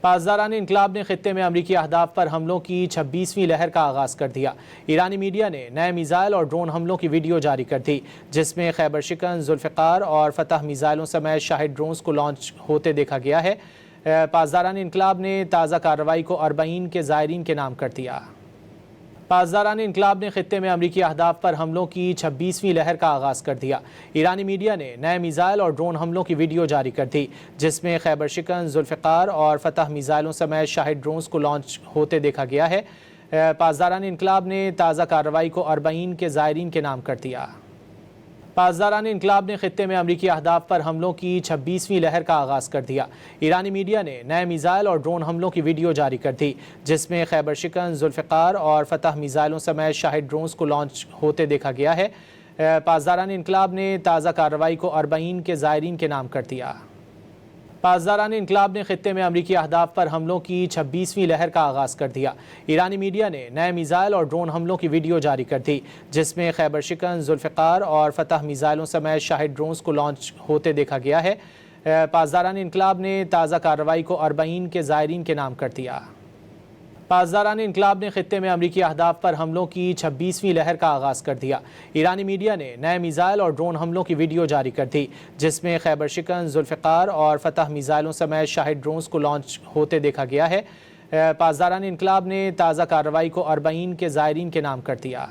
پاسداران انقلاب نے خطے میں امریکی اہداف پر حملوں کی 26ویں لہر کا آغاز کر دیا۔ ایرانی میڈیا نے نئے میزائل اور ڈرون حملوں کی ویڈیو جاری کر دی، جس میں خیبر شکن، ذوالفقار اور فتح میزائلوں سمیت شاہد ڈرونز کو لانچ ہوتے دیکھا گیا ہے۔ پاسداران انقلاب نے تازہ کارروائی کو اربعین کے زائرین کے نام کر دیا۔ پاسداران انقلاب نے خطے میں امریکی اہداف پر حملوں کی 26ویں لہر کا آغاز کر دیا۔ ایرانی میڈیا نے نئے میزائل اور ڈرون حملوں کی ویڈیو جاری کر دی، جس میں خیبر شکن، ذوالفقار اور فتح میزائلوں سمیت شاہد ڈرونز کو لانچ ہوتے دیکھا گیا ہے۔ پاسداران انقلاب نے تازہ کارروائی کو اربعین کے زائرین کے نام کر دیا۔ پاسداران انقلاب نے خطے میں امریکی اہداف پر حملوں کی 26ویں لہر کا آغاز کر دیا۔ ایرانی میڈیا نے نئے میزائل اور ڈرون حملوں کی ویڈیو جاری کر دی، جس میں خیبر شکن، ذوالفقار اور فتح میزائلوں سمیت شاہد ڈرونز کو لانچ ہوتے دیکھا گیا ہے۔ پاسداران انقلاب نے تازہ کارروائی کو اربعین کے زائرین کے نام کر دیا۔ پاسداران انقلاب نے خطے میں امریکی اہداف پر حملوں کی 26ویں لہر کا آغاز کر دیا۔ ایرانی میڈیا نے نئے میزائل اور ڈرون حملوں کی ویڈیو جاری کر دی، جس میں خیبر شکن، ذوالفقار اور فتح میزائلوں سمیت شاہد ڈرونز کو لانچ ہوتے دیکھا گیا ہے۔ پاسداران انقلاب نے تازہ کارروائی کو اربعین کے زائرین کے نام کر دیا۔ پاسداران انقلاب نے خطے میں امریکی اہداف پر حملوں کی 26ویں لہر کا آغاز کر دیا۔ ایرانی میڈیا نے نئے میزائل اور ڈرون حملوں کی ویڈیو جاری کر دی، جس میں خیبر شکن، ذوالفقار اور فتح میزائلوں سمیت شاہد ڈرونز کو لانچ ہوتے دیکھا گیا ہے۔ پاسداران انقلاب نے تازہ کارروائی کو اربعین کے زائرین کے نام کر دیا۔